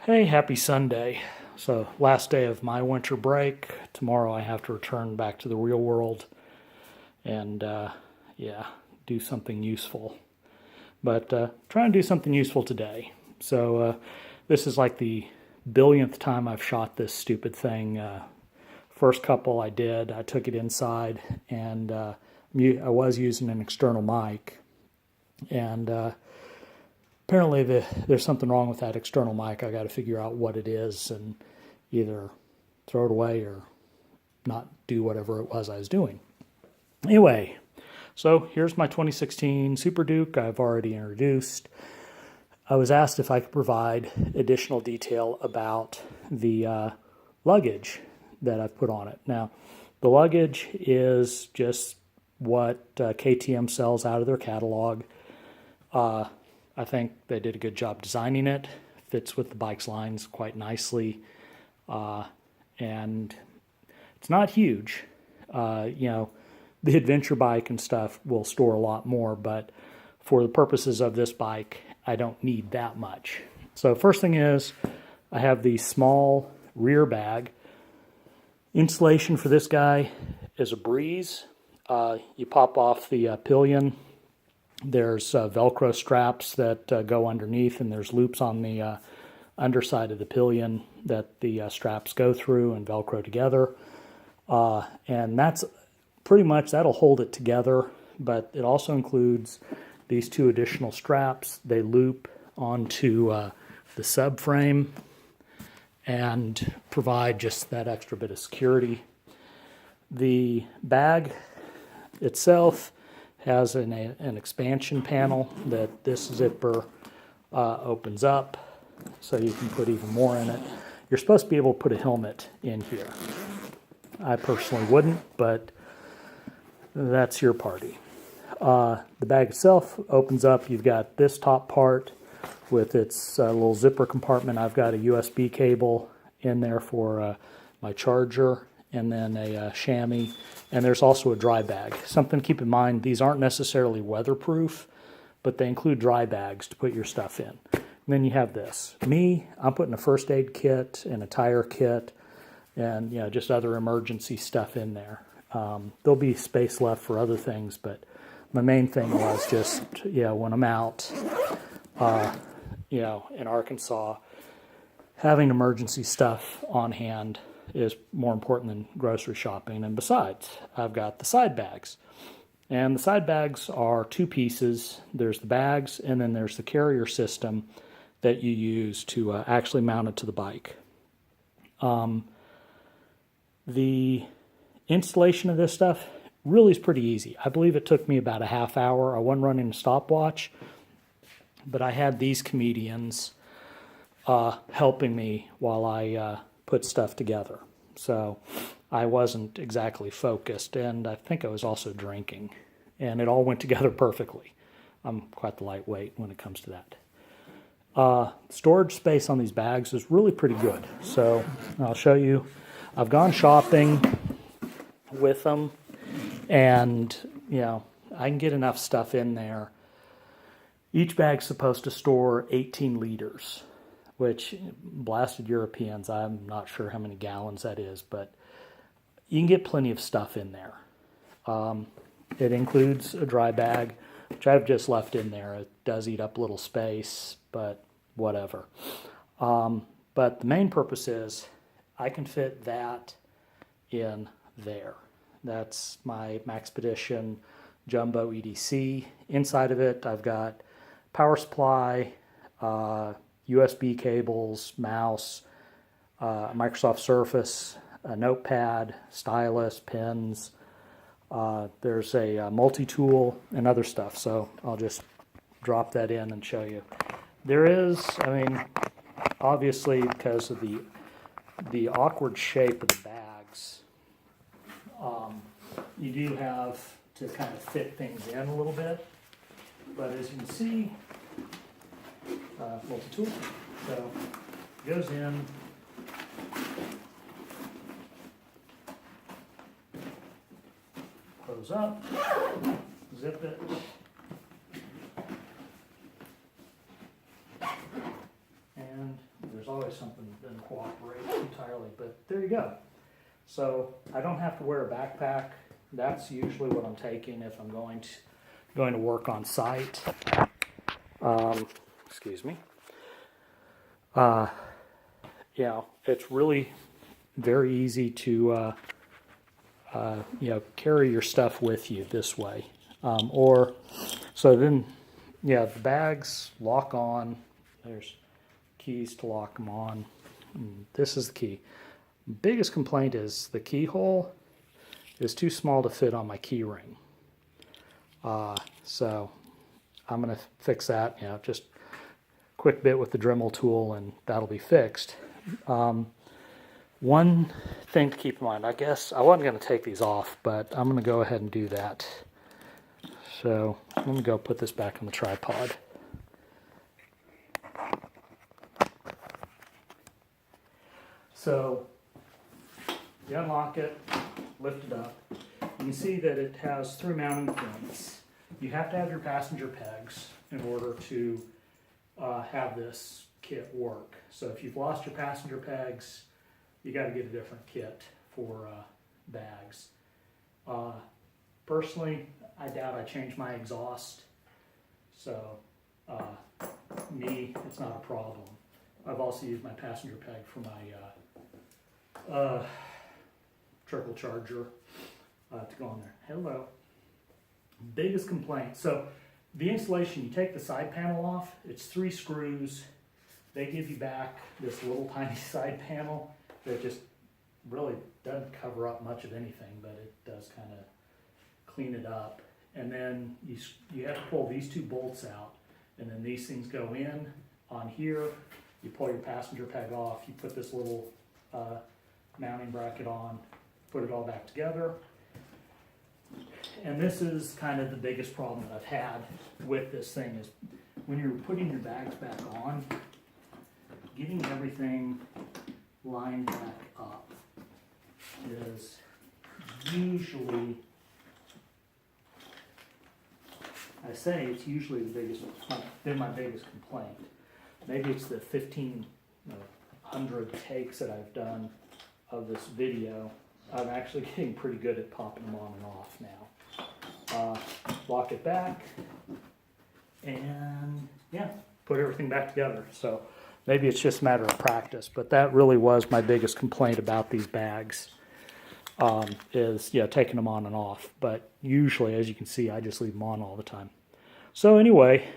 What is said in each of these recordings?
Hey, happy Sunday. So, last day of my winter break. Tomorrow I have to return back to the real world and, yeah, do something useful. But try and do something useful today. So, this is like the billionth time I've shot this stupid thing. First couple I did, I took it inside and I was using an external mic. And apparently there's something wrong with that external mic. I got to figure out what it is and either throw it away or not do whatever it was I was doing. Anyway, so here's my 2016 Super Duke I've already introduced. I was asked if I could provide additional detail about the luggage that I've put on it. Now, the luggage is just what KTM sells out of their catalog. I think they did a good job designing it. Fits with the bike's lines quite nicely. And it's not huge. The adventure bike and stuff will store a lot more, but for the purposes of this bike, I don't need that much. So first thing is, I have the small rear bag. Insulation for this guy is a breeze. You pop off the pillion. There's Velcro straps that go underneath, and there's loops on the underside of the pillion that the straps go through and Velcro together. And that's pretty much, that'll hold it together, but it also includes these two additional straps. They loop onto the subframe and provide just that extra bit of security. The bag itself has an expansion panel that this zipper opens up so you can put even more in it. You're supposed to be able to put a helmet in here. I personally wouldn't, but that's your party. The bag itself opens up. You've got this top part with its little zipper compartment. I've got a USB cable in there for my charger, and then a chamois, and there's also a dry bag. Something to keep in mind, these aren't necessarily weatherproof, but they include dry bags to put your stuff in. And then you have this. I'm putting a first aid kit and a tire kit and just other emergency stuff in there. There'll be space left for other things, but my main thing was just, when I'm out, in Arkansas, having emergency stuff on hand is more important than grocery shopping. And besides, I've got the side bags. And the side bags are two pieces. There's the bags, and then there's the carrier system that you use to actually mount it to the bike. The installation of this stuff really is pretty easy. I believe it took me about a half hour. I wasn't running a stopwatch, but I had these comedians helping me while I put stuff together. So I wasn't exactly focused, and I think I was also drinking, and it all went together perfectly. I'm quite the lightweight when it comes to that. Storage space on these bags is really pretty good. So I'll show you. I've gone shopping with them, and I can get enough stuff in there. Each bag's supposed to store 18 liters. Which, blasted Europeans, I'm not sure how many gallons that is, but you can get plenty of stuff in there. It includes a dry bag, which I've just left in there. It does eat up a little space, but whatever. But the main purpose is I can fit that in there. That's my Maxpedition Jumbo EDC. Inside of it, I've got power supply, USB cables, mouse, Microsoft Surface, a notepad, stylus, pens. There's a multi-tool and other stuff, so I'll just drop that in and show you. There is, obviously because of the awkward shape of the bags, you do have to kind of fit things in a little bit, but as you can see, multi-tool. So it goes in, close up, zip it, and there's there's always something that doesn't cooperate entirely, but there you go. So I don't have to wear a backpack. That's usually what I'm taking if I'm going to work on site. Excuse me. It's really very easy to carry your stuff with you this way. The bags lock on. There's keys to lock them on. This is the key. Biggest complaint is the keyhole is too small to fit on my key ring. So I'm going to fix that. Just a quick bit with the Dremel tool, and that'll be fixed. One thing to keep in mind, I guess I wasn't going to take these off, but I'm going to go ahead and do that. So I'm going to go put this back on the tripod. So you unlock it, lift it up. You can see that it has 3 mounting points. You have to have your passenger pegs in order to have this kit work. So if you've lost your passenger pegs, you got to get a different kit for bags. Personally, I doubt I changed my exhaust, so it's not a problem. I've also used my passenger peg for my trickle charger to go on there. Hello. Biggest complaint. So the installation, you take the side panel off. It's 3 screws. They give you back this little tiny side panel that just really doesn't cover up much of anything, but it does kind of clean it up. And then you have to pull these 2 bolts out, and then these things go in on here. You pull your passenger peg off. You put this little mounting bracket on, put it all back together. And this is kind of the biggest problem that I've had with this thing is when you're putting your bags back on, getting everything lined back up is usually, it's usually been my biggest complaint. Maybe it's the 1,500 takes that I've done of this video. I'm actually getting pretty good at popping them on and off now. Lock it back, and put everything back together. So maybe it's just a matter of practice, but that really was my biggest complaint about these bags, is taking them on and off. But usually, as you can see, I just leave them on all the time. So anyway,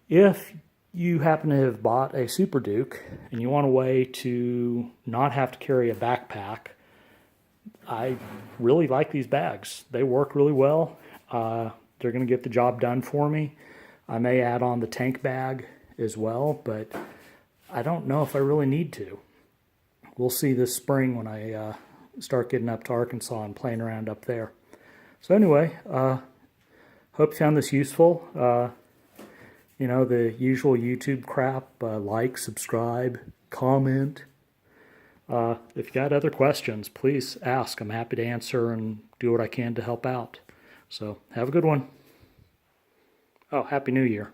if you happen to have bought a Super Duke and you want a way to not have to carry a backpack, I really like these bags. They work really well. They're going to get the job done for me. I may add on the tank bag as well, but I don't know if I really need to. We'll see this spring when I start getting up to Arkansas and playing around up there. So anyway, hope you found this useful. The usual YouTube crap, like, subscribe, comment. If you got other questions, please ask. I'm happy to answer and do what I can to help out. So have a good one. Oh, Happy New Year.